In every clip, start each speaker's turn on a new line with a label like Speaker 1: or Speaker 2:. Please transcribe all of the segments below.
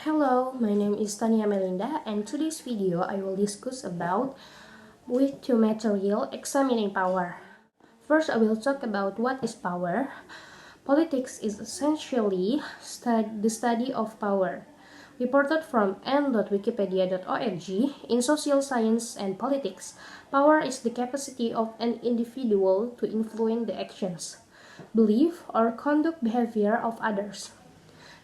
Speaker 1: Hello, my name is Tania Amelinda, and today's video I will discuss about with two material examining power. First, I will talk about what is power. Politics is essentially the study of power. Reported from n.wikipedia.org, in social science and politics, power is the capacity of an individual to influence the actions, belief, or conduct behavior of others.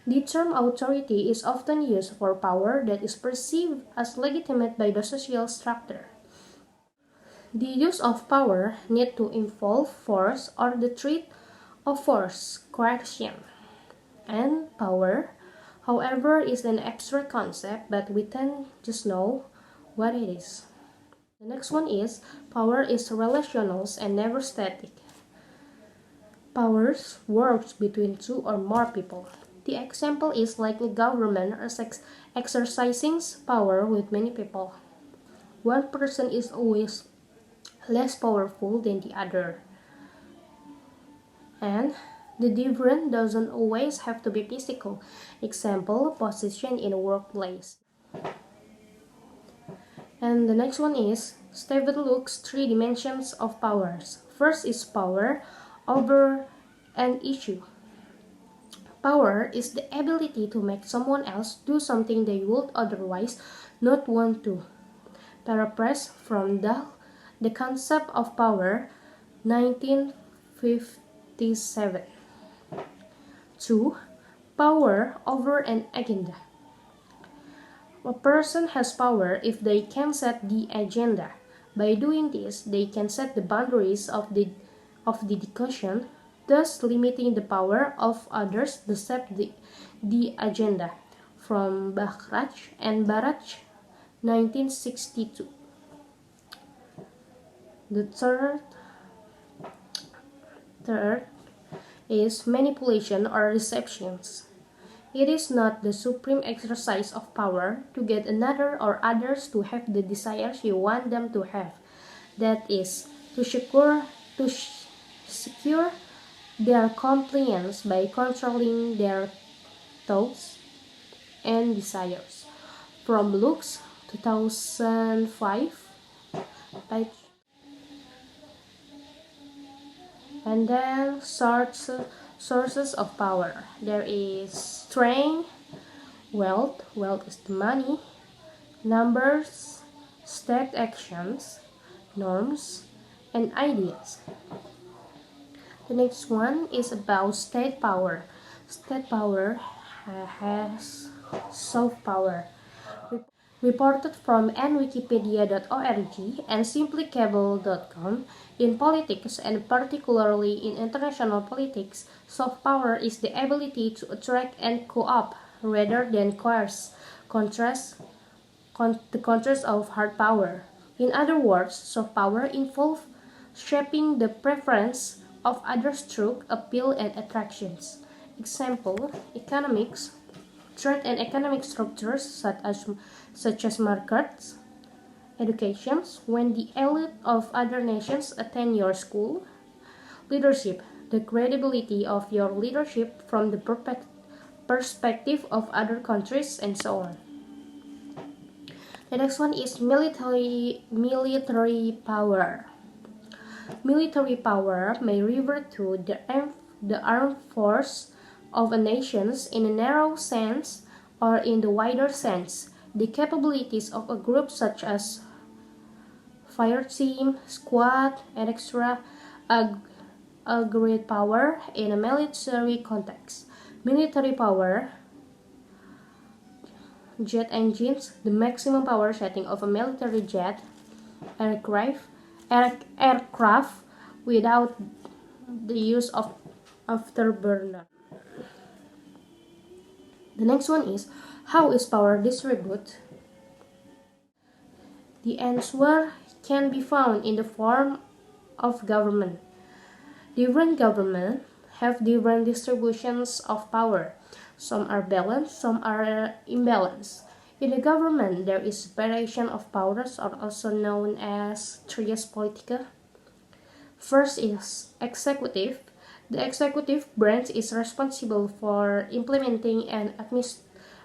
Speaker 1: The term authority is often used for power that is perceived as legitimate by the social structure. The use of power need to involve force or the threat of force, coercion. And power, however, is an abstract concept, but we tend just know what it is. The next one is power is relational and never static. Powers works between two or more people. The example is like a government exercising power with many people. One person is always less powerful than the other. And the difference doesn't always have to be physical. Example, position in a workplace. And the next one is Steven looks three dimensions of powers. First is power over an issue. Power is the ability to make someone else do something they would otherwise not want to. Paraphrase from The Concept of Power, 1957. 2. Power over an agenda. A person has power if they can set the agenda. By doing this, they can set the boundaries of the discussion, thus limiting the power of others to set the agenda. From Bachrach and Barach, 1962. The third is manipulation or deceptions. It is not the supreme exercise of power to get another or others to have the desires you want them to have. That is, to secure their compliance by controlling their thoughts and desires. From Luke's 2005 page. And then sources of power. There is strength, wealth is the money, numbers, state actions, norms, and ideas. The next one is about state power. State power has soft power. Reported from nwikipedia.org and simplycable.com, in politics and particularly in international politics, soft power is the ability to attract and co-opt rather than coerce, the contrast of hard power. In other words, soft power involves shaping the preference of others through appeal and attractions. Example, economics, trade and economic structures such as markets, education, when the elite of other nations attend your school, leadership, the credibility of your leadership from the perspective of other countries, and so on. The next one is military power. Military power may refer to the armed force of a nation in a narrow sense or in the wider sense, the capabilities of a group such as fire team, squad, etc. a great power in a military context. Military power, jet engines, the maximum power setting of a military jet, aircraft without the use of afterburner. The next one is, how is power distributed? The answer can be found in the form of government. Different governments have different distributions of power. Some are balanced, some are imbalanced. In the government, there is separation of powers, or also known as trias politica. First is executive. The executive branch is responsible for implementing and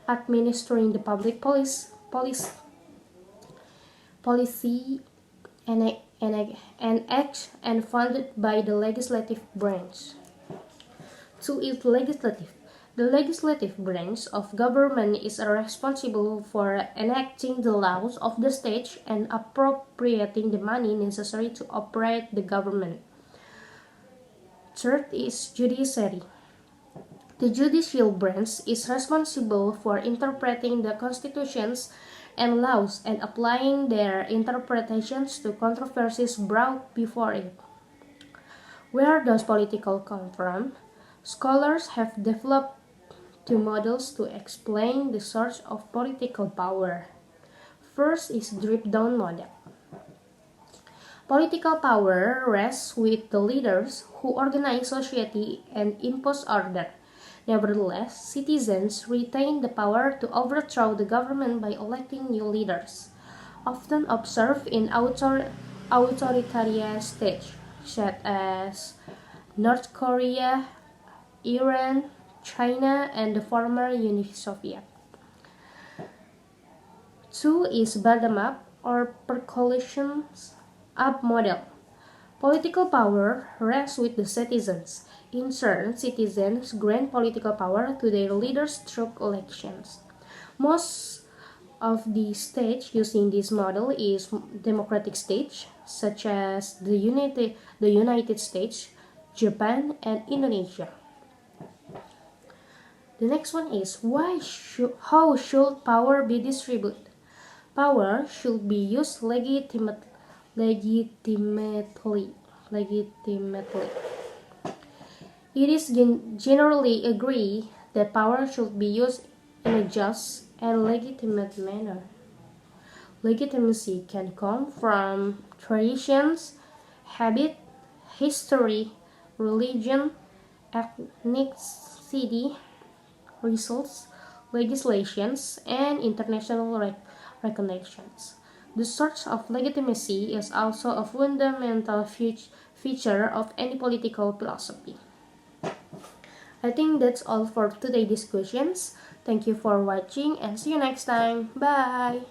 Speaker 1: administering the public policy and acts and funded by the legislative branch. Two is legislative. The legislative branch of government is responsible for enacting the laws of the state and appropriating the money necessary to operate the government. Third is judiciary. The judicial branch is responsible for interpreting the constitutions and laws and applying their interpretations to controversies brought before it. Where does political come from? Scholars have developed two models to explain the source of political power. First is drip-down model. Political power rests with the leaders who organize society and impose order. Nevertheless, citizens retain the power to overthrow the government by electing new leaders, often observed in authoritarian states such as North Korea, Iran, China, and the former Union Soviet. Two is bottom-up or percolation-up model. Political power rests with the citizens. In turn, citizens grant political power to their leaders through elections. Most of the states using this model is democratic states such as the United States, Japan, and Indonesia. The next one is how should power be distributed? Power should be used legitimately. It is generally agreed that power should be used in a just and legitimate manner. Legitimacy can come from traditions, habit, history, religion, ethnicity, results, legislations, and international recognitions. The source of legitimacy is also a fundamental feature of any political philosophy. I think that's all for today's discussions. Thank you for watching and see you next time. Bye!